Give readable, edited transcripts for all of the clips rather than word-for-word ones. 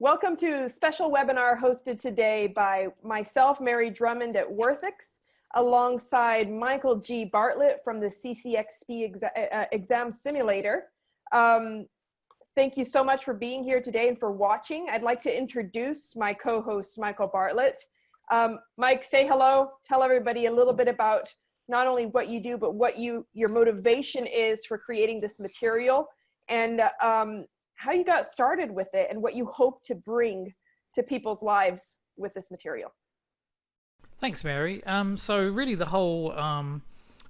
Welcome to a special webinar hosted today by myself, Mary Drumond at Worthix, alongside Michael G. Bartlett from the CCXP Exam Simulator. Thank you so much for being here today and for watching. I'd like to introduce my co-host, Michael Bartlett. Mike, say hello. Tell everybody a little bit about not only what you do, but what your motivation is for creating this material, and how you got started with it and what you hope to bring to people's lives with this material. Thanks, Mary. So really the whole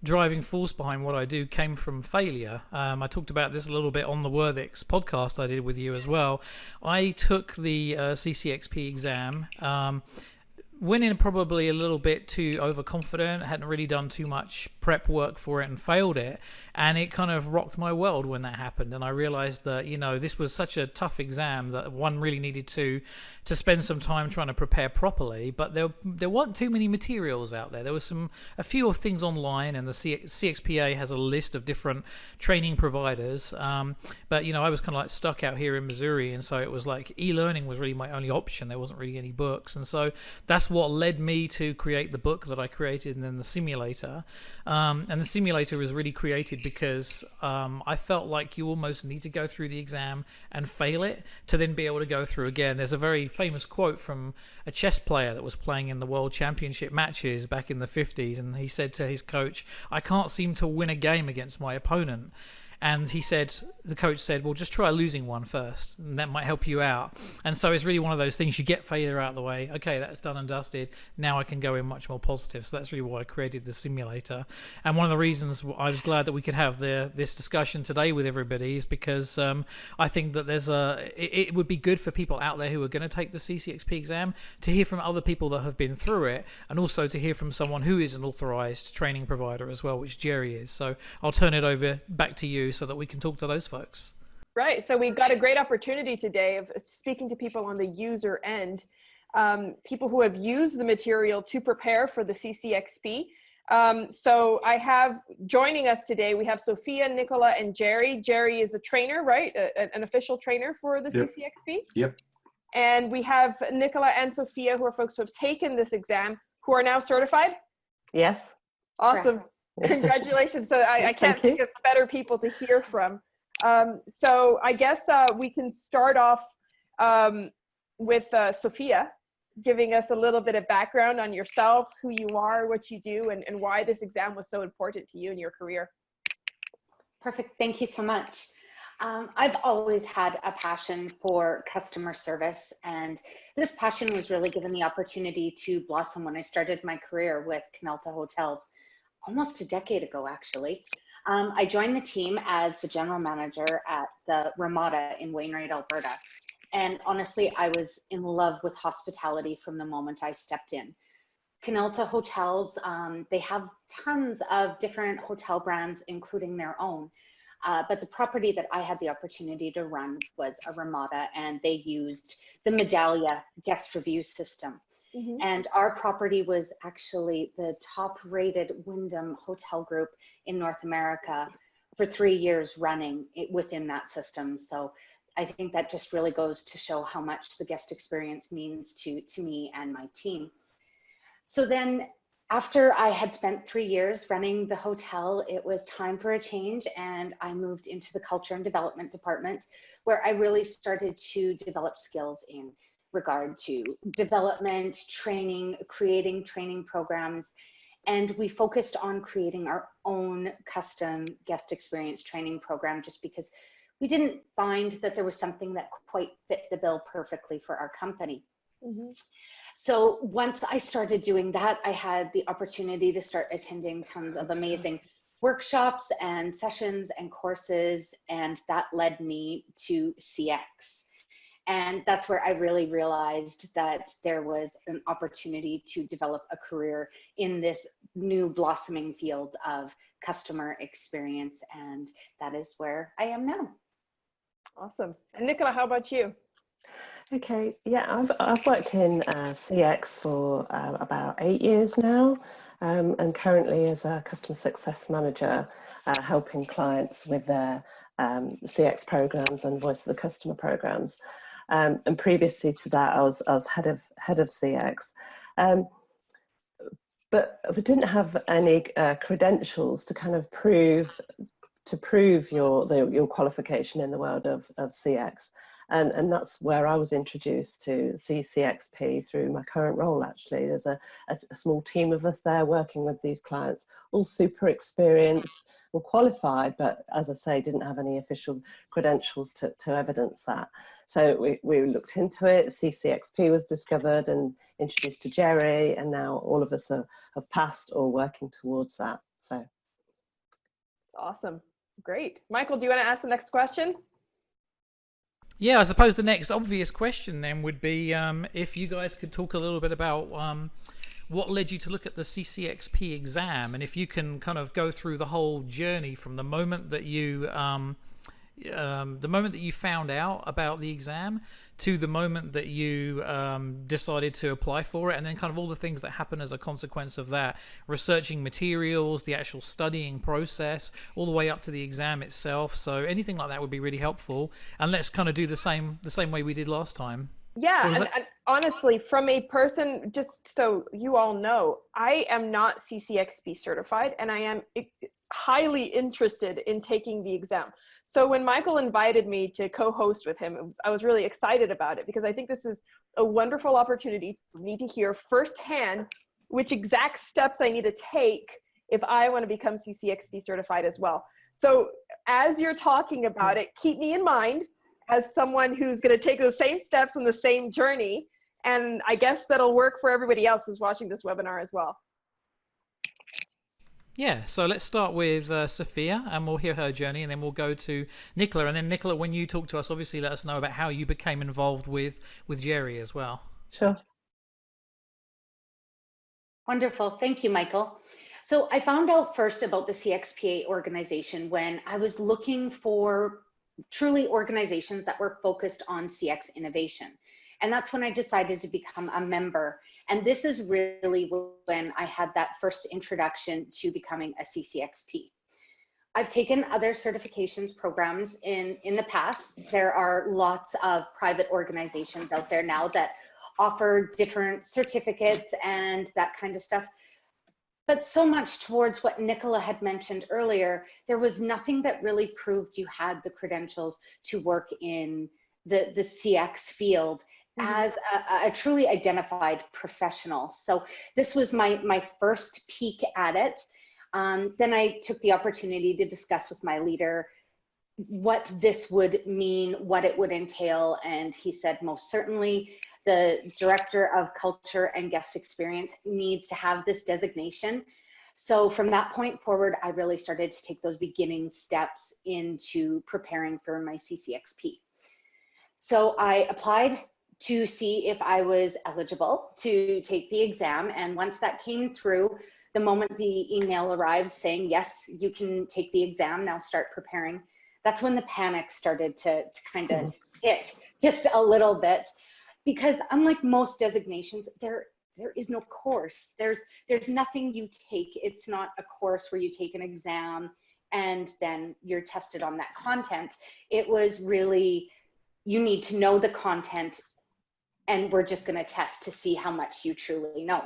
driving force behind what I do came from failure. I talked about this a little bit on the Worthix podcast I did with you as well. I took the CCXP exam, went in probably a little bit too overconfident, hadn't really done too much prep work for it and failed it. And it kind of rocked my world when that happened. And I realized that, you know, this was such a tough exam that one really needed to spend some time trying to prepare properly. But there weren't too many materials out there. There was a few things online, and the CXPA has a list of different training providers. But, you know, I was kind of like stuck out here in Missouri. And so it was like e-learning was really my only option. There wasn't really any books. And so that's what led me to create the book that I created, and then the simulator. And the simulator was really created because I felt like you almost need to go through the exam and fail it to then be able to go through again. There's a very famous quote from a chess player that was playing in the World Championship matches back in the 50s, and he said to his coach, "I can't seem to win a game against my opponent." And the coach said, well, just try losing one first, and that might help you out. And so it's really one of those things, you get failure out of the way. Okay, that's done and dusted. Now I can go in much more positive. So that's really why I created the simulator. And one of the reasons I was glad that we could have this discussion today with everybody is because I think that it would be good for people out there who are going to take the CCXP exam to hear from other people that have been through it, and also to hear from someone who is an authorized training provider as well, which Jerry is. So I'll turn it over back to you so that we can talk to those folks. Right, so we've got a great opportunity today of speaking to people on the user end, people who have used the material to prepare for the CCXP. So I have joining us today, we have Sophia, Nicola, and Jerry. Jerry is a trainer, right? An official trainer for the CCXP? Yep. And we have Nicola and Sophia, who are folks who have taken this exam, who are now certified? Yes. Awesome. Correct. Congratulations. So I can't think of better people to hear from. So I guess we can start off with Sophia, giving us a little bit of background on yourself, who you are, what you do, and why this exam was so important to you in your career. Perfect. Thank you so much. I've always had a passion for customer service, and this passion was really given the opportunity to blossom when I started my career with Canalta Hotels. Almost a decade ago, actually. I joined the team as the general manager at the Ramada in Wainwright, Alberta. And honestly, I was in love with hospitality from the moment I stepped in. Canalta Hotels, they have tons of different hotel brands, including their own. But the property that I had the opportunity to run was a Ramada, and they used the Medallia guest review system. Mm-hmm. And our property was actually the top rated Wyndham hotel group in North America for 3 years running within that system. So I think that just really goes to show how much the guest experience means to me and my team. So then after I had spent 3 years running the hotel, it was time for a change, and I moved into the culture and development department, where I really started to develop skills in regard to development, training, creating training programs. And we focused on creating our own custom guest experience training program, just because we didn't find that there was something that quite fit the bill perfectly for our company. Mm-hmm. So once I started doing that, I had the opportunity to start attending tons of amazing workshops and sessions and courses, and that led me to CX. And that's where I really realized that there was an opportunity to develop a career in this new blossoming field of customer experience. And that is where I am now. Awesome. And Nicola, how about you? Okay, yeah, I've worked in CX for about 8 years now, and currently as a customer success manager, helping clients with their CX programs and voice of the customer programs. And previously to that, I was head of CX. But we didn't have any credentials to kind of prove your qualification in the world of CX. And that's where I was introduced to CCXP through my current role. Actually, there's a small team of us there working with these clients, all super experienced, well qualified, but as I say, didn't have any official credentials to evidence that. So we looked into it. CCXP was discovered and introduced to Jerry, and now all of us have passed or working towards that. So it's awesome. Great. Michael, do you want to ask the next question? Yeah, I suppose the next obvious question then would be if you guys could talk a little bit about what led you to look at the CCXP exam, and if you can kind of go through the whole journey from the moment that you found out about the exam to the moment that you decided to apply for it, and then kind of all the things that happen as a consequence of that, researching materials, the actual studying process, all the way up to the exam itself. So anything like that would be really helpful. And let's kind of do the same way we did last time. Yeah, and honestly, from a person, just so you all know, I am not CCXP certified, and I am highly interested in taking the exam. So when Michael invited me to co-host with him, I was really excited about it, because I think this is a wonderful opportunity for me to hear firsthand which exact steps I need to take if I want to become CCXP certified as well. So as you're talking about it, keep me in mind as someone who's going to take the same steps on the same journey. And I guess that'll work for everybody else who's watching this webinar as well. Yeah, so let's start with Sophia, and we'll hear her journey, and then we'll go to Nicola. And then Nicola, when you talk to us, obviously let us know about how you became involved with Jerry as well. Sure. Wonderful. Thank you, Michael. So I found out first about the CXPA organization when I was looking for truly organizations that were focused on CX innovation. And that's when I decided to become a member. And this is really when I had that first introduction to becoming a CCXP. I've taken other certifications programs in the past. There are lots of private organizations out there now that offer different certificates and that kind of stuff. But so much towards what Nicola had mentioned earlier, there was nothing that really proved you had the credentials to work in the CX field as a truly identified professional. So this was my first peek at it. Then I took the opportunity to discuss with my leader what this would mean, what it would entail. And he said, most certainly, the Director of Culture and Guest Experience needs to have this designation. So from that point forward, I really started to take those beginning steps into preparing for my CCXP. So I applied to see if I was eligible to take the exam. And once that came through, the moment the email arrived saying, yes, you can take the exam, now start preparing, that's when the panic started to kind of hit just a little bit. Because unlike most designations, there is no course. There's nothing you take. It's not a course where you take an exam and then you're tested on that content. It was really, you need to know the content, and we're just going to test to see how much you truly know.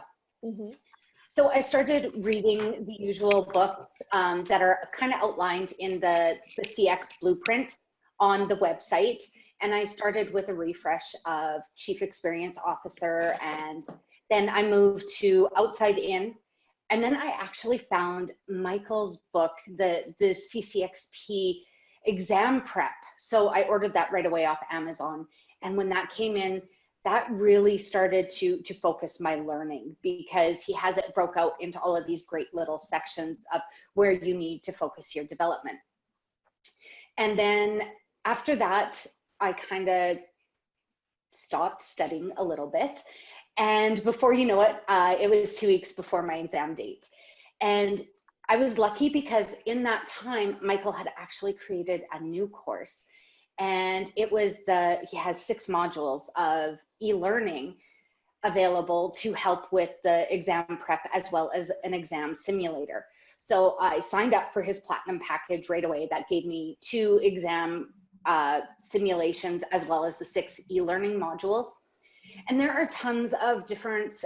So I started reading the usual books that are kind of outlined in the CX blueprint on the website. And I started with a refresh of Chief Experience Officer, and then I moved to Outside In. And then I actually found Michael's book, the CCXP Exam Prep. So I ordered that right away off Amazon. And when that came in, that really started to focus my learning, because he has it broke out into all of these great little sections of where you need to focus your development. And then after that, I kind of stopped studying a little bit. And before you know it, it was 2 weeks before my exam date. And I was lucky because in that time, Michael had actually created a new course. And it was he has 6 modules of e-learning available to help with the exam prep, as well as an exam simulator. So I signed up for his platinum package right away. That gave me 2 exam simulations, as well as the 6 e-learning modules. And there are tons of different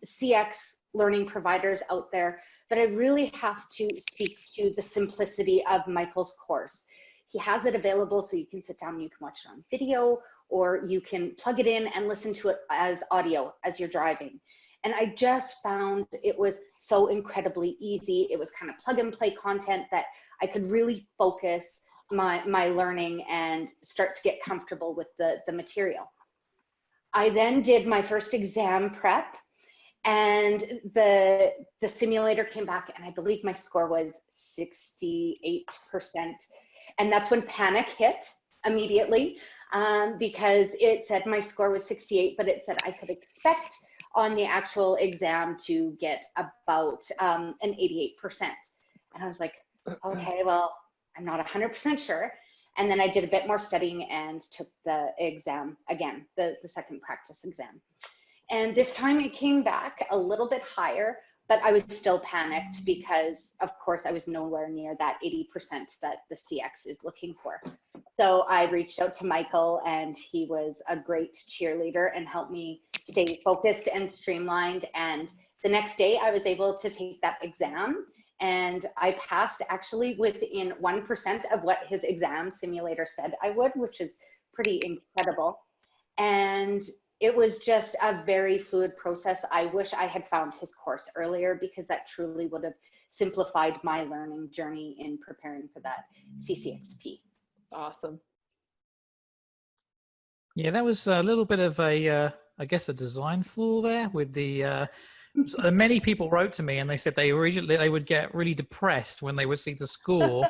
CX learning providers out there, but I really have to speak to the simplicity of Michael's course. He has it available so you can sit down and you can watch it on video, or you can plug it in and listen to it as audio as you're driving. And I just found it was so incredibly easy. It was kind of plug and play content that I could really focus my learning and start to get comfortable with the material. I then did my first exam prep, and the simulator came back, and I believe my score was 68%. And that's when panic hit immediately, because it said my score was 68, but it said I could expect on the actual exam to get about an 88%. And I was like, okay, well, I'm not 100% sure. And then I did a bit more studying and took the exam again, the second practice exam. And this time it came back a little bit higher, but I was still panicked because, of course, I was nowhere near that 80% that the CX is looking for. So I reached out to Michael, and he was a great cheerleader and helped me stay focused and streamlined. And the next day I was able to take that exam, and I passed actually within 1% of what his exam simulator said I would, which is pretty incredible. And it was just a very fluid process. I wish I had found his course earlier, because that truly would have simplified my learning journey in preparing for that CCXP. Awesome. Yeah, that was a little bit of a, I guess, a design flaw there with the. So many people wrote to me and they said they would get really depressed when they would see the score,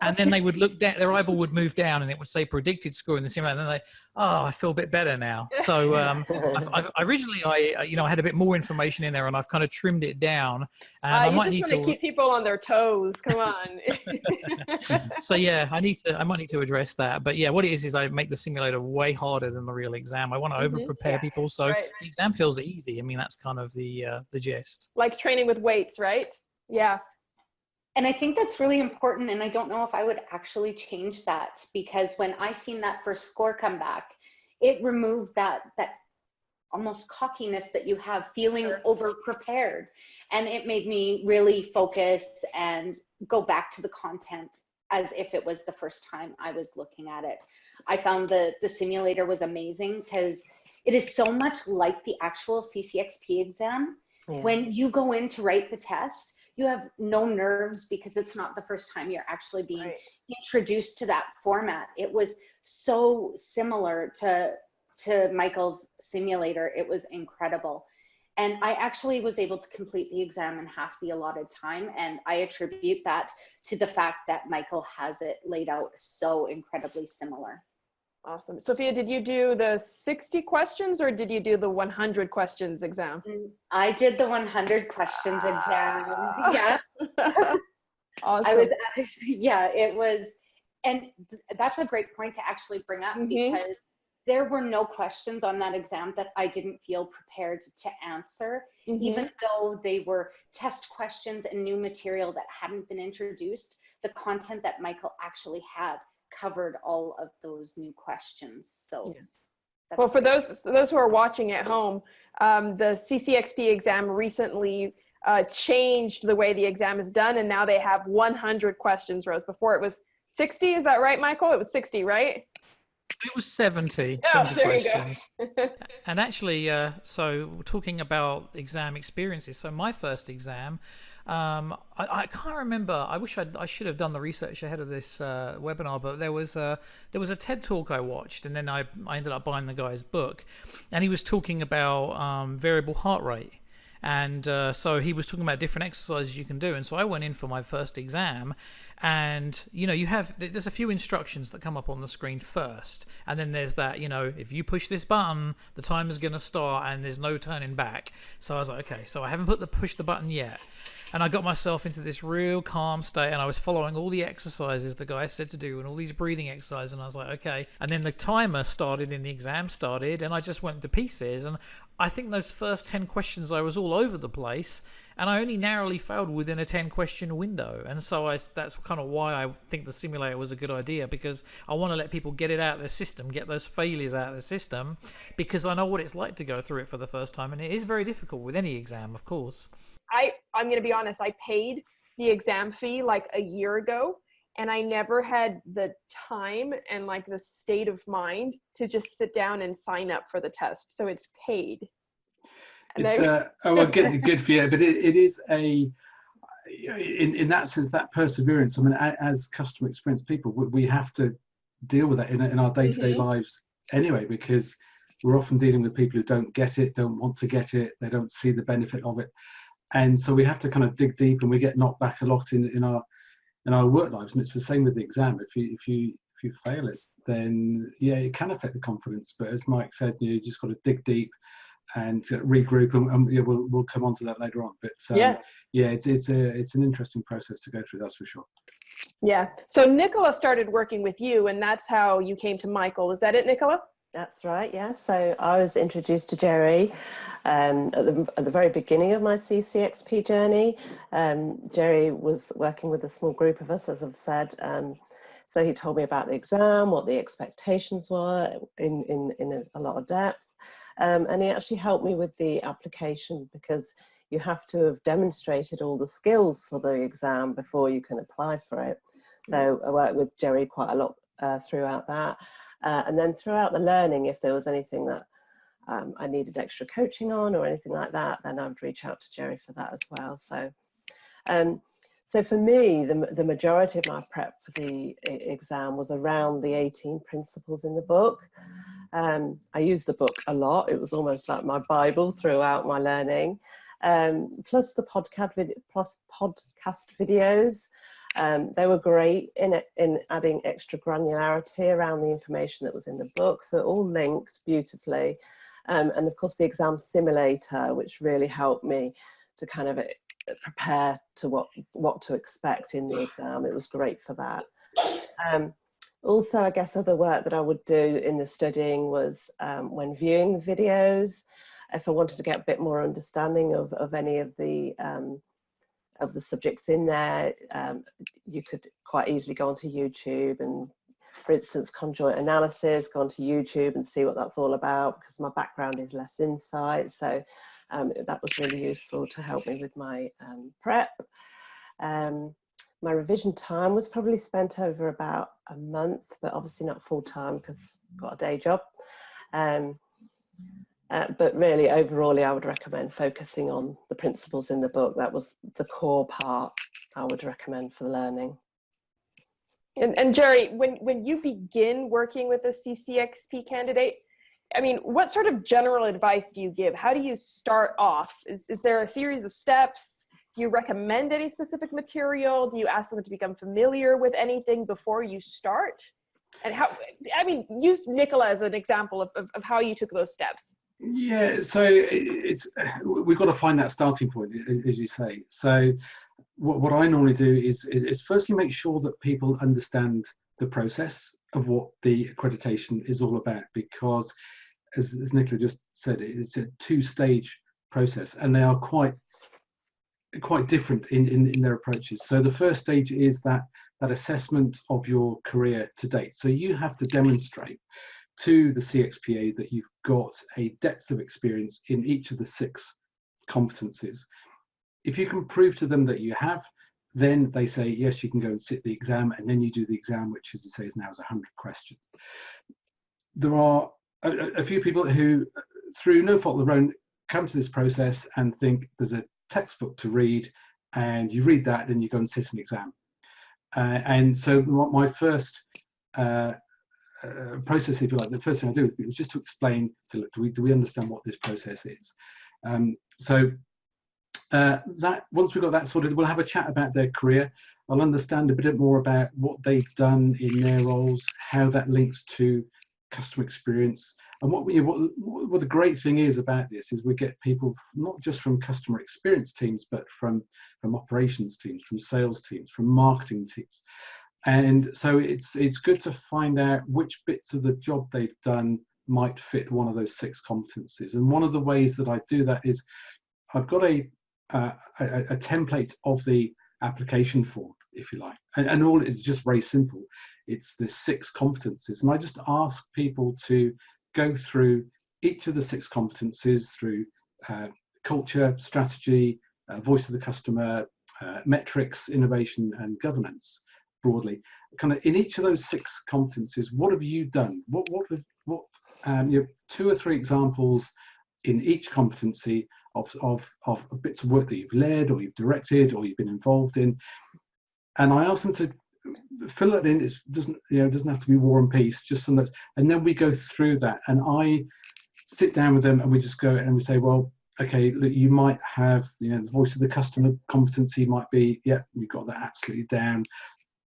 and then they would look down, their eyeball would move down and it would say predicted score in the simulator, and then I feel a bit better now. So originally I had a bit more information in there, and I've kind of trimmed it down. And I might need to keep people on their toes. Come on. So yeah, I might need to address that. But yeah, what it is I make the simulator way harder than the real exam. I want to over prepare people, so the exam feels easy. I mean, that's kind of the gist. Like training with weights, right? Yeah. And I think that's really important. And I don't know if I would actually change that, because when I seen that first score come back, it removed that almost cockiness that you have, feeling over prepared. And it made me really focus and go back to the content as if it was the first time I was looking at it. I found the simulator was amazing, because it is so much like the actual CCXP exam. Yeah. When you go in to write the test, you have no nerves, because it's not the first time you're actually being introduced to that format. It was so similar to Michael's simulator. It was incredible. And I actually was able to complete the exam in half the allotted time. And I attribute that to the fact that Michael has it laid out so incredibly similar. Awesome. Sophia, did you do the 60 questions or did you do the 100 questions exam? I did the 100 questions exam. Yeah. Awesome. It was, and that's a great point to actually bring up, because there were no questions on that exam that I didn't feel prepared to answer, even though they were test questions and new material that hadn't been introduced. The content that Michael actually had covered all of those new questions. So well, for those who are watching at home, the CCXP exam recently changed the way the exam is done, and now they have 100 questions, Rose. Before it was 60, is that right, Michael? It was 60, right? It was 70 questions. And actually, so we're talking about exam experiences. So my first exam, I can't remember. I wish I should have done the research ahead of this webinar, but there was a TED talk I watched, and then I ended up buying the guy's book, and he was talking about variable heart rate. And so he was talking about different exercises you can do. And so I went in for my first exam, and, there's a few instructions that come up on the screen first. And then there's that, if you push this button, the timer is going to start and there's no turning back. So I was like, okay, so I haven't pushed the button yet. And I got myself into this real calm state, and I was following all the exercises the guy said to do and all these breathing exercises. And I was like, okay. And then the timer started and the exam started, and I just went to pieces. And I think those first 10 questions I was all over the place, and I only narrowly failed within a 10 question window. And so that's kind of why I think the simulator was a good idea, because I want to let people get it out of their system, get those failures out of their system, because I know what it's like to go through it for the first time, and it is very difficult with any exam, of course. I'm going to be honest, I paid the exam fee like a year ago, and I never had the time and like the state of mind to just sit down and sign up for the test. So it's paid. And it's well, good for you, but it is in that sense, that perseverance. I mean, as customer experience people, we have to deal with that in our day-to-day lives anyway, because we're often dealing with people who don't get it, don't want to get it, they don't see the benefit of it, and so we have to kind of dig deep, and we get knocked back a lot in our work lives. And it's the same with the exam. If you fail it, then yeah, it can affect the confidence. But as Mike said, you just got to dig deep and regroup, and yeah, we'll come on to that later on. But yeah, it's an interesting process to go through, that's for sure. Yeah. So Nicola started working with you, and that's how you came to Michael. Is that it, Nicola? That's right, yeah. So I was introduced to Jerry at the very beginning of my CCXP journey. Jerry was working with a small group of us, as I've said. So he told me about the exam, what the expectations were in a lot of depth. And he actually helped me with the application, because you have to have demonstrated all the skills for the exam before you can apply for it. So I worked with Jerry quite a lot throughout that. And then throughout the learning, if there was anything that I needed extra coaching on or anything like that, then I'd reach out to Jerry for that as well. So for me, the majority of my prep for the exam was around the 18 principles in the book. I used the book a lot. It was almost like my Bible throughout my learning, plus the podcast videos. They were great in adding extra granularity around the information that was in the book. So it all linked beautifully. And of course, the exam simulator, which really helped me to kind of prepare to what to expect in the exam. It was great for that. Also, I guess other work that I would do in the studying was when viewing the videos, if I wanted to get a bit more understanding of any of the subjects in there, you could quite easily go onto YouTube and, for instance, conjoint analysis, go onto YouTube and see what that's all about, because my background is less insight. So that was really useful to help me with my prep. My revision time was probably spent over about a month, but obviously not full time because I've got a day job. But really, overall, I would recommend focusing on the principles in the book. That was the core part I would recommend for learning. And Jerry, when you begin working with a CCXP candidate, I mean, what sort of general advice do you give? How do you start off? Is there a series of steps? Do you recommend any specific material? Do you ask them to become familiar with anything before you start? And how, I mean, use Nicola as an example of how you took those steps. Yeah, so we've got to find that starting point, as you say. So what I normally do is firstly make sure that people understand the process of what the accreditation is all about, because as Nicola just said, it's a two-stage process, and they are quite different in their approaches. So the first stage is that assessment of your career to date. So you have to demonstrate to the CXPA that you've got a depth of experience in each of the 6 competencies. If you can prove to them that you have, then they say, yes, you can go and sit the exam, and then you do the exam, which, as you say, is now 100 questions. There are a few people who, through no fault of their own, come to this process and think there's a textbook to read, and you read that, then you go and sit an exam. And so my first process, if you like, the first thing I do is just to explain, to look, do we understand what this process is? That once we've got that sorted, we'll have a chat about their career. I'll understand a bit more about what they've done in their roles, how that links to customer experience. And what the great thing is about this is we get people not just from customer experience teams, but from operations teams, from sales teams, from marketing teams. And so it's good to find out which bits of the job they've done might fit one of those 6 competencies. And one of the ways that I do that is I've got a template of the application form, if you like, and all it's just very simple. It's the 6 competencies, and I just ask people to go through each of the 6 competencies through culture, strategy, voice of the customer, metrics, innovation, and governance. Broadly, kind of in each of those 6 competencies, what have you done? What you know, 2 or 3 examples in each competency of bits of work that you've led, or you've directed, or you've been involved in, and I ask them to fill it in. It doesn't have to be War and Peace, just some notes, and then we go through that, and I sit down with them, and we just go and we say, well, okay, look, you might have, the voice of the customer competency might be, yeah, you've got that absolutely down,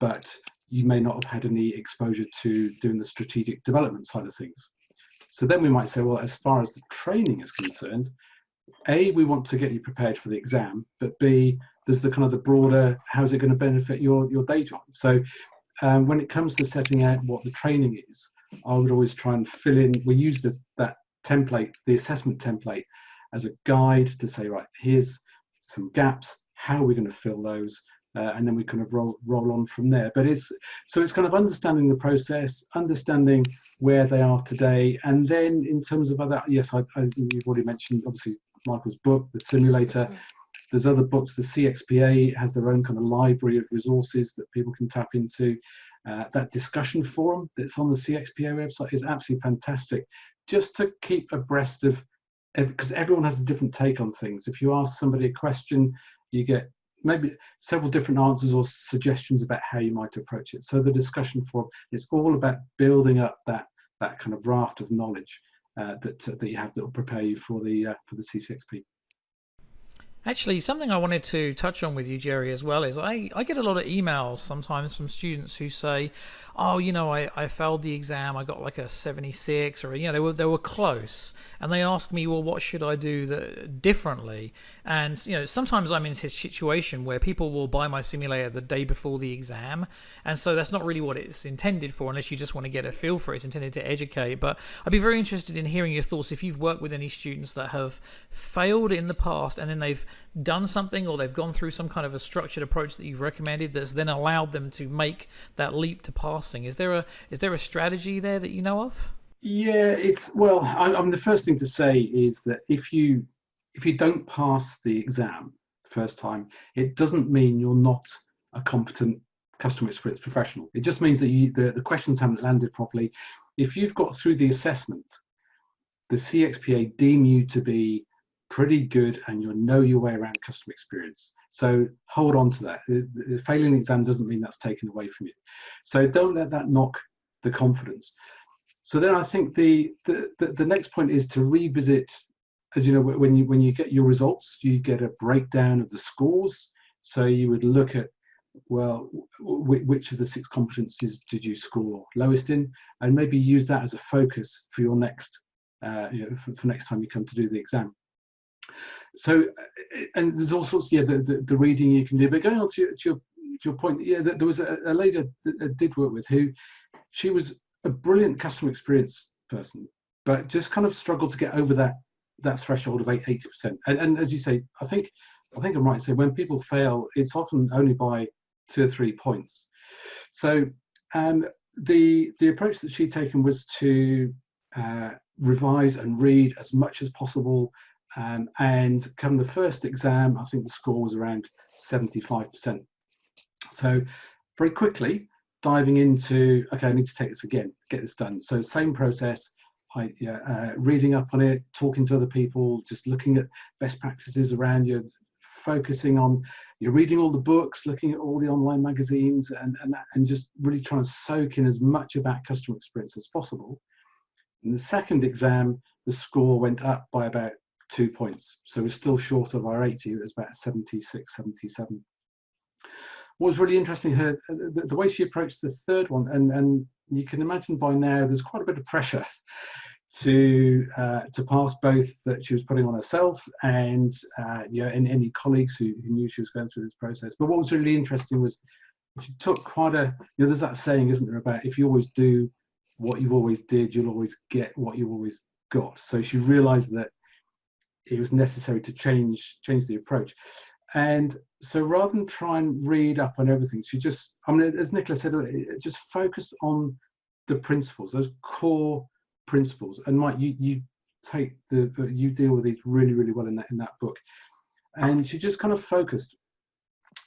but you may not have had any exposure to doing the strategic development side of things. So then we might say, well, as far as the training is concerned, A, we want to get you prepared for the exam, but B, there's the kind of the broader, how's it going to benefit your day job? So when it comes to setting out what the training is, I would always try and fill in, we use that template, the assessment template, as a guide to say, right, here's some gaps, how are we going to fill those? And then we kind of roll on from there. But it's kind of understanding the process, understanding where they are today, and then in terms of other, yes, you've already mentioned obviously Michael's book, the simulator. There's other books. The CXPA has their own kind of library of resources that people can tap into. That discussion forum that's on the CXPA website is absolutely fantastic, just to keep abreast of, because everyone has a different take on things. If you ask somebody a question, you get maybe several different answers or suggestions about how you might approach it. So the discussion forum is all about building up that kind of raft of knowledge that you have that will prepare you for the CCXP. Actually, something I wanted to touch on with you, Jerry, as well, is I get a lot of emails sometimes from students who say, oh, I failed the exam, I got like a 76, or, they were close. And they ask me, well, what should I do differently? And, sometimes I'm in a situation where people will buy my simulator the day before the exam. And so that's not really what it's intended for, unless you just want to get a feel for it. It's intended to educate. But I'd be very interested in hearing your thoughts if you've worked with any students that have failed in the past and then they've done something, or they've gone through some kind of a structured approach that you've recommended that's then allowed them to make that leap to passing. Is there a strategy there that you know of? Yeah, I'm the first thing to say is that if you don't pass the exam the first time, it doesn't mean you're not a competent customer experience professional. It just means that the questions haven't landed properly. If you've got through the assessment, the CXPA deem you to be pretty good and you'll know your way around customer experience. So hold on to that. Failing the exam doesn't mean that's taken away from you. So don't let that knock the confidence. So then I think the next point is to revisit, as you know, when you get your results, you get a breakdown of the scores. So you would look at, well, which of the 6 competencies did you score lowest in, and maybe use that as a focus for your next, for next time you come to do the exam. So, and there's all sorts, the reading you can do. But going on to your point, there was a lady I did work with who, she was a brilliant customer experience person, but just kind of struggled to get over that threshold of 80%. And as you say, I think I'm right to say when people fail, it's often only by 2 or 3 points. So the approach that she'd taken was to revise and read as much as possible. And come the first exam, I think the score was around 75%. So very quickly diving into, okay, I need to take this again, get this done. So same process, reading up on it, talking to other people, just looking at best practices around you, focusing on, you're reading all the books, looking at all the online magazines, and just really trying to soak in as much about customer experience as possible. In the second exam, the score went up by about 2 points. So we're still short of our 80, it was about 76, 77. What was really interesting, the way she approached the third one, and you can imagine by now there's quite a bit of pressure to pass, both that she was putting on herself and and any colleagues who knew she was going through this process. But what was really interesting was she took quite a, there's that saying, isn't there, about if you always do what you always did, you'll always get what you always got. So she realized that it was necessary to change the approach. And so rather than try and read up on everything, she just, I mean, as Nicola said, just focused on the principles, those core principles. And Mike, you deal with these really, really well in that book. And she just kind of focused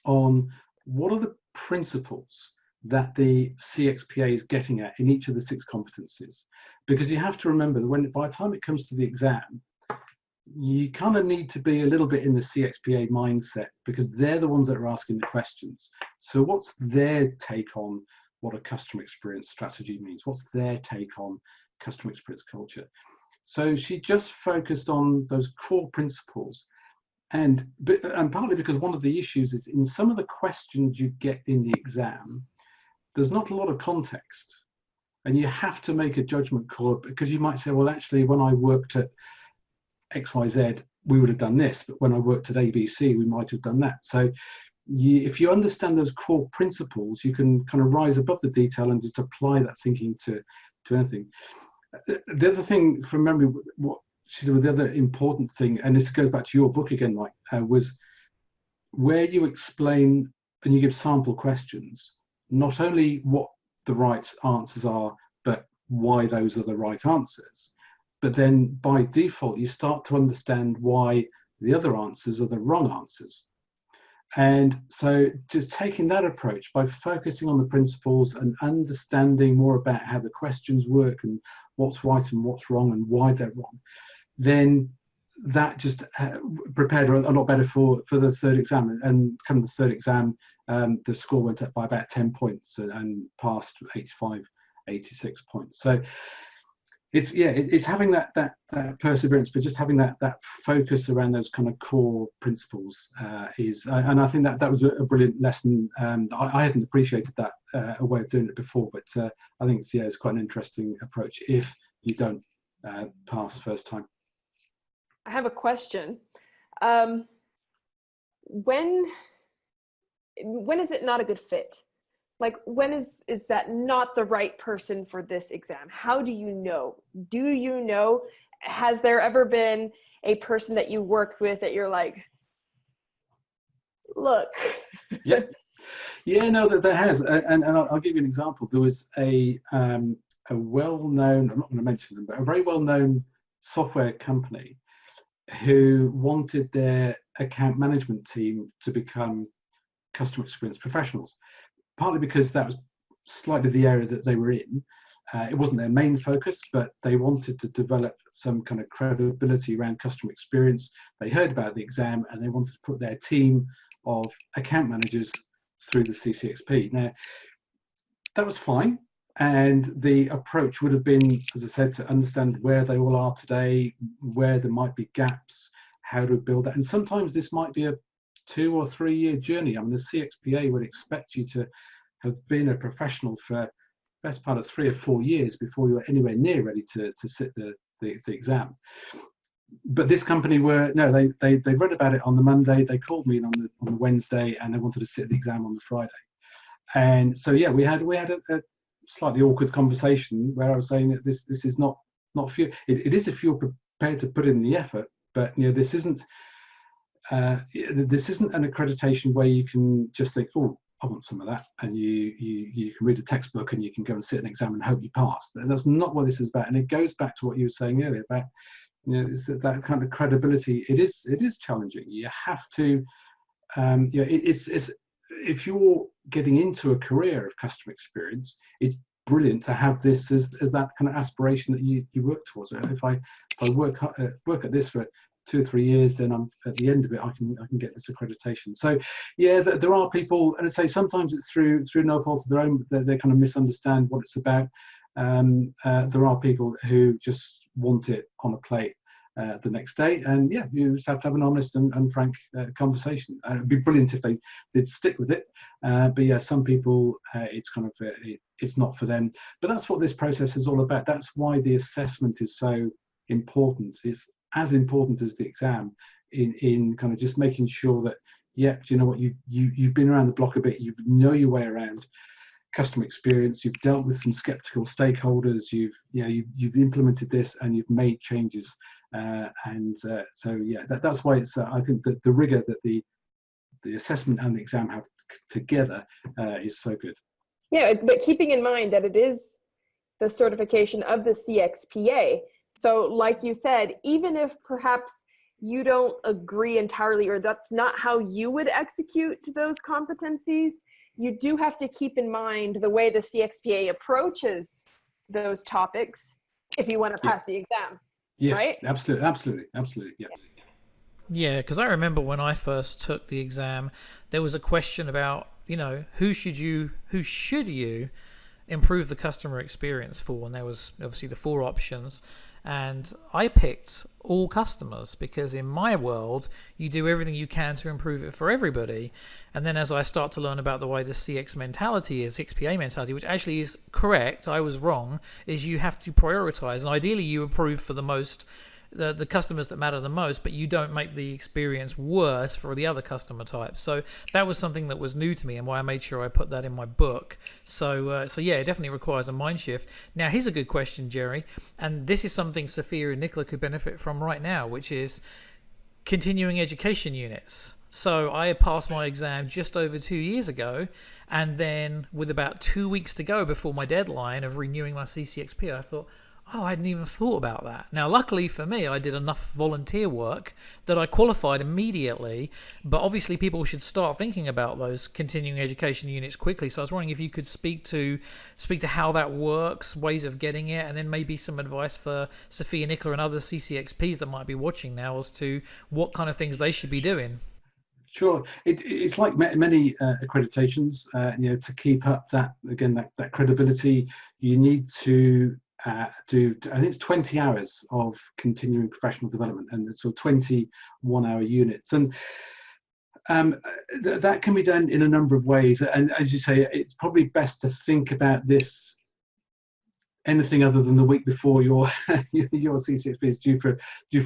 on what are the principles that the CXPA is getting at in each of the 6 competencies. Because you have to remember that by the time it comes to the exam, you kind of need to be a little bit in the CXPA mindset, because they're the ones that are asking the questions. So what's their take on what a customer experience strategy means? What's their take on customer experience culture? So she just focused on those core principles. And partly because one of the issues is in some of the questions you get in the exam, there's not a lot of context. And you have to make a judgment call, because you might say, well, actually, when I worked at XYZ, we would have done this, but when I worked at ABC, we might have done that. So if you understand those core principles, you can kind of rise above the detail and just apply that thinking to anything. The other thing from memory, what she said, the other important thing, and this goes back to your book again, Mike, was where you explain and you give sample questions, not only what the right answers are, but why those are the right answers. But then by default, you start to understand why the other answers are the wrong answers. And so just taking that approach by focusing on the principles and understanding more about how the questions work and what's right and what's wrong and why they're wrong, then that just prepared her a lot better for the 3rd exam. And kind of the 3rd exam, the score went up by about 10 points and passed 85, 86 points. So it's having that perseverance, but just having that focus around those kind of core principles and I think that was a brilliant lesson. I hadn't appreciated that a way of doing it before, but I think it's quite an interesting approach if you don't pass first time. I have a question. When is it not a good fit? Like, when is that not the right person for this exam? How do you know? Do you know? Has there ever been a person that you worked with that you're like, look? No, there has, and I'll give you an example. There was a well-known, I'm not going to mention them, but a very well-known software company who wanted their account management team to become customer experience professionals. Partly because that was slightly the area that they were in. It wasn't their main focus, but they wanted to develop some kind of credibility around customer experience. They heard about the exam and they wanted to put their team of account managers through the CCXP. Now, that was fine. And the approach would have been, as I said, to understand where they all are today, where there might be gaps, how to build that. And sometimes this might be a 2 or 3 year journey. I mean, the CXPA would expect you to have been a professional for the best part of 3 or 4 years before you were anywhere near ready to sit the exam. But this company they read about it on the Monday, they called me on the Wednesday, and they wanted to sit the exam on the Friday. And so we had a slightly awkward conversation where I was saying that this is not for you. It is if you're prepared to put in the effort, but this isn't an accreditation where you can just think, oh, I want some of that, and you can read a textbook and you can go and sit an exam and hope you pass. And that's not what this is about. And it goes back to what you were saying earlier about it's that kind of credibility. It is challenging. You have to it's if you're getting into a career of customer experience, it's brilliant to have this as that kind of aspiration that you work towards. If I work at this for 2 or 3 years, then I'm at the end of it, I can get this accreditation. So there are people, and I'd say sometimes it's through no fault of their own, that they kind of misunderstand what it's about. There are people who just want it on a plate the next day, and you just have to have an honest and frank conversation. It'd be brilliant if they did stick with it, but some people, it's kind of it's not for them. But that's what this process is all about. That's why the assessment is so important. It's as important as the exam in kind of just making sure that do you know what, you've been around the block a bit, you know your way around customer experience, you've dealt with some skeptical stakeholders, you've implemented this and you've made changes, so yeah, that's why it's I think that the rigor that the assessment and the exam have together is so good. Yeah, but keeping in mind that it is the certification of the CXPA. So like you said, even if perhaps you don't agree entirely, or that's not how you would execute those competencies, you do have to keep in mind the way the CXPA approaches those topics if you want to pass the exam. Yes, right? absolutely, yeah. Yeah, because I remember when I first took the exam, there was a question about, who should you improve the customer experience for? And there was obviously the 4 options. And I picked all customers because in my world, you do everything you can to improve it for everybody. And then as I start to learn about the way the CX mentality is, CXPA mentality, which actually is correct, I was wrong, is you have to prioritize. And ideally, you improve for the customers that matter the most, but you don't make the experience worse for the other customer types. So that was something that was new to me and why I made sure I put that in my book. So yeah, it definitely requires a mind shift. Now, here's a good question, Jerry, and this is something Sophia and Nicola could benefit from right now, which is continuing education units. So I passed my exam just over 2 years ago, and then with about 2 weeks to go before my deadline of renewing my CCXP, I thought, oh, I hadn't even thought about that. Now, luckily for me, I did enough volunteer work that I qualified immediately, but obviously people should start thinking about those continuing education units quickly. So I was wondering if you could speak to how that works, ways of getting it, and then maybe some advice for Sophia, Nicola, and other CCXPs that might be watching now as to what kind of things they should be doing. Sure, it's like many accreditations. To keep up that credibility, you need to do, I think it's 20 hours of continuing professional development, and so 20 1-hour units, and that can be done in a number of ways. And as you say, it's probably best to think about this anything other than the week before your CCXP is due for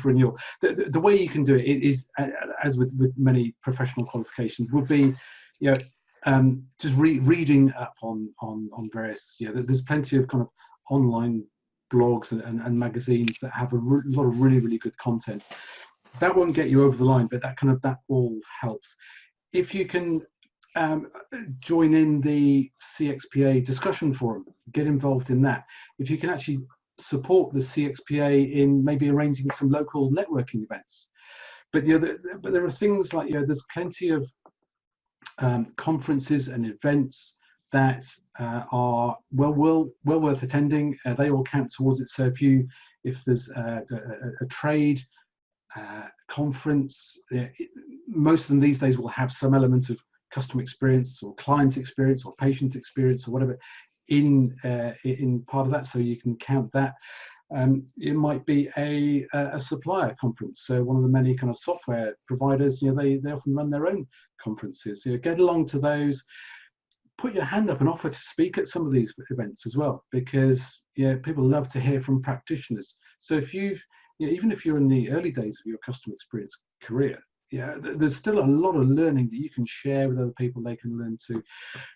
renewal. The way you can do it is, as with many professional qualifications, would be just reading up on various. There's plenty of kind of online blogs and magazines that have a lot of really good content. That won't get you over the line, but that all helps. If you can join in the CXPA discussion forum, get involved in that. If you can actually support the CXPA in maybe arranging some local networking events. But but there are things like there's plenty of conferences and events that are well worth attending. They all count towards it. So if there's a trade conference, most of them these days will have some element of customer experience or client experience or patient experience or whatever in part of that. So you can count that. It might be a supplier conference. So one of the many kind of software providers, they often run their own conferences. Get along to those. Put your hand up and offer to speak at some of these events as well, because people love to hear from practitioners. So if even if you're in the early days of your customer experience career, there's still a lot of learning that you can share with other people. They can learn too.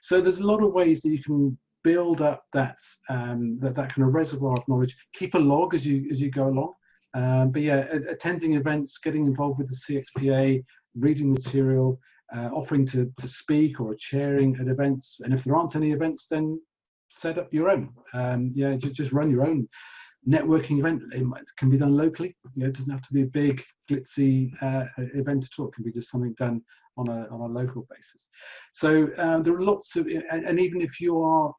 So there's a lot of ways that you can build up that kind of reservoir of knowledge. Keep a log as you go along. But attending events, getting involved with the CXPA, reading material. Offering to speak or chairing at events, and if there aren't any events, then set up your own. Just run your own networking event. It can be done locally. It doesn't have to be a big glitzy event at all. It can be just something done on a local basis. So there are lots of, and even if you are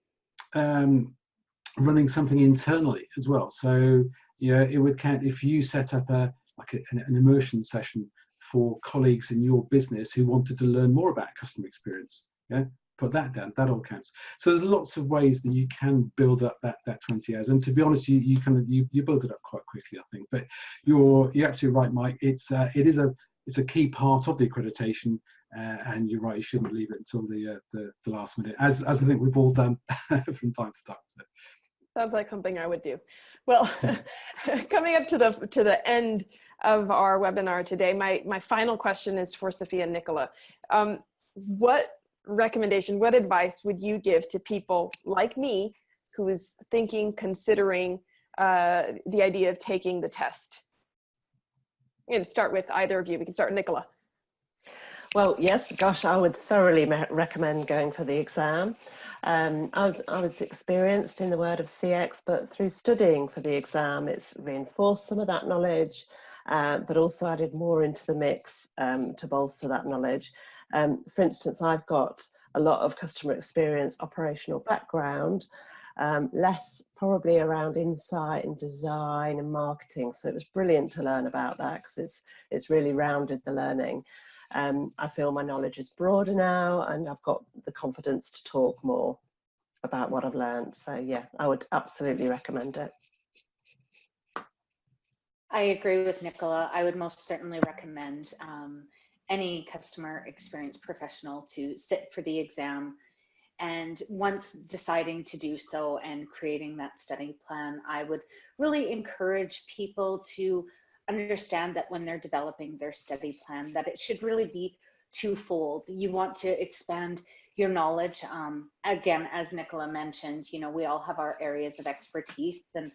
running something internally as well. So it would count if you set up an immersion session for colleagues in your business who wanted to learn more about customer experience. Put that down. That all counts. So there's lots of ways that you can build up that 20 hours. And to be honest, you build it up quite quickly, I think. But you're absolutely right, Mike. It's a key part of the accreditation, and you're right. You shouldn't leave it until the last minute, as I think we've all done from time to time. So. Sounds like something I would do. Well, coming up to the end of our webinar today, my final question is for Sophia and Nicola. What recommendation, what advice would you give to people like me who is considering the idea of taking the test? I'm going to start with either of you. We can start with Nicola. Well, yes, gosh, I would thoroughly recommend going for the exam. I was experienced in the world of CX, but through studying for the exam, it's reinforced some of that knowledge, but also added more into the mix to bolster that knowledge. For instance, I've got a lot of customer experience operational background, less probably around insight and design and marketing. So it was brilliant to learn about that because it's really rounded the learning. I feel my knowledge is broader now and I've got the confidence to talk more about what I've learned. So yeah, I would absolutely recommend it. I agree with Nicola. I would most certainly recommend any customer experience professional to sit for the exam. And once deciding to do so and creating that study plan, I would really encourage people to understand that when they're developing their study plan, that it should really be twofold. You want to expand your knowledge. Again, as Nicola mentioned, you know, we all have our areas of expertise and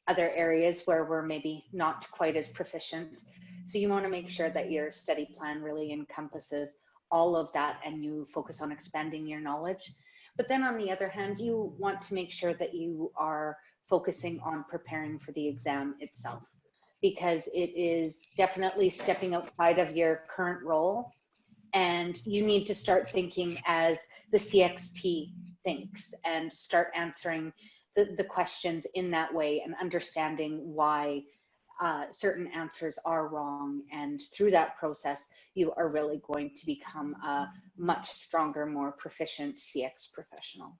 other areas where we're maybe not quite as proficient. So you want to make sure that your study plan really encompasses all of that and you focus on expanding your knowledge. But then on the other hand, you want to make sure that you are focusing on preparing for the exam itself, because it is definitely stepping outside of your current role. And you need to start thinking as the CXP thinks and start answering the questions in that way and understanding why certain answers are wrong. And through that process, you are really going to become a much stronger, more proficient CX professional.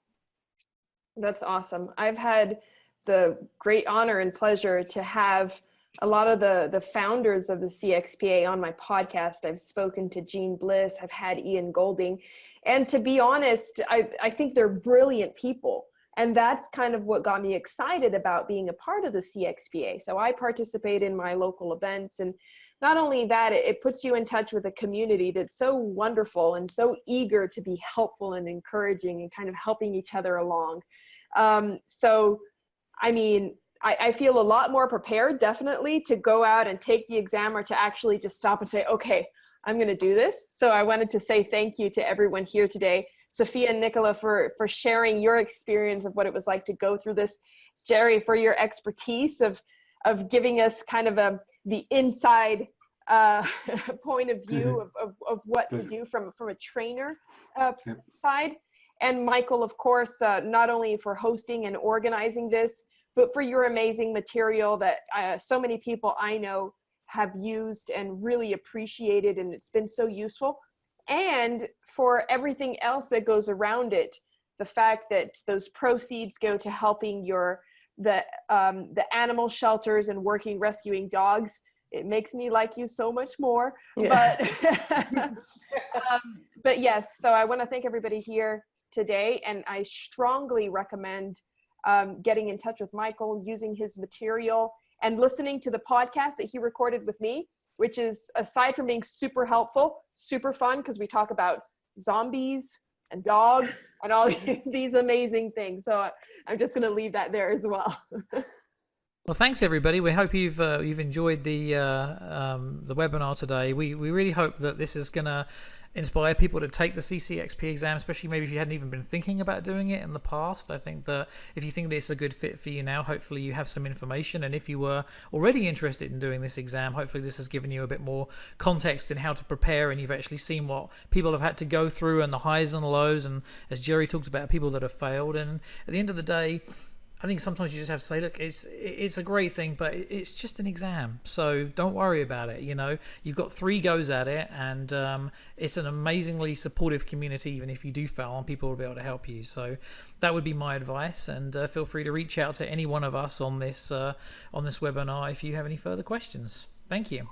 That's awesome. I've had the great honor and pleasure to have a lot of the founders of the CXPA on my podcast. I've spoken to Jean Bliss, I've had Ian Golding, and to be honest, I think they're brilliant people. And that's kind of what got me excited about being a part of the CXPA. So I participate in my local events, and not only that, it puts you in touch with a community that's so wonderful and so eager to be helpful and encouraging and kind of helping each other along. So, I mean, I feel a lot more prepared, definitely, to go out and take the exam or to actually just stop and say, okay, I'm going to do this. So I wanted to say thank you to everyone here today. Sophia and Nicola for sharing your experience of what it was like to go through this. Jerry, for your expertise of giving us kind of the inside point of view of what to do from a trainer side. And Michael, of course, not only for hosting and organizing this, but for your amazing material that so many people I know have used and really appreciated, and it's been so useful. And for everything else that goes around it, the fact that those proceeds go to helping the animal shelters and rescuing dogs, it makes me like you so much more. Yeah. But yes, so I want to thank everybody here today, and I strongly recommend getting in touch with Michael, using his material, and listening to the podcast that he recorded with me, which is, aside from being super helpful, super fun, because we talk about zombies and dogs and all these amazing things. So I'm just going to leave that there as well. Well, thanks everybody. We hope you've enjoyed the webinar today. We really hope that this is going to inspire people to take the CCXP exam, especially maybe if you hadn't even been thinking about doing it in the past. I think that if you think that it's a good fit for you now, hopefully you have some information. And if you were already interested in doing this exam, hopefully this has given you a bit more context in how to prepare, and you've actually seen what people have had to go through and the highs and the lows. And as Jerry talked about, people that have failed. And at the end of the day, I think sometimes you just have to say, look, it's a great thing, but it's just an exam. So don't worry about it. You know, you've got 3 goes at it, and it's an amazingly supportive community. Even if you do fail, and people will be able to help you. So that would be my advice. And feel free to reach out to any one of us on this webinar if you have any further questions. Thank you.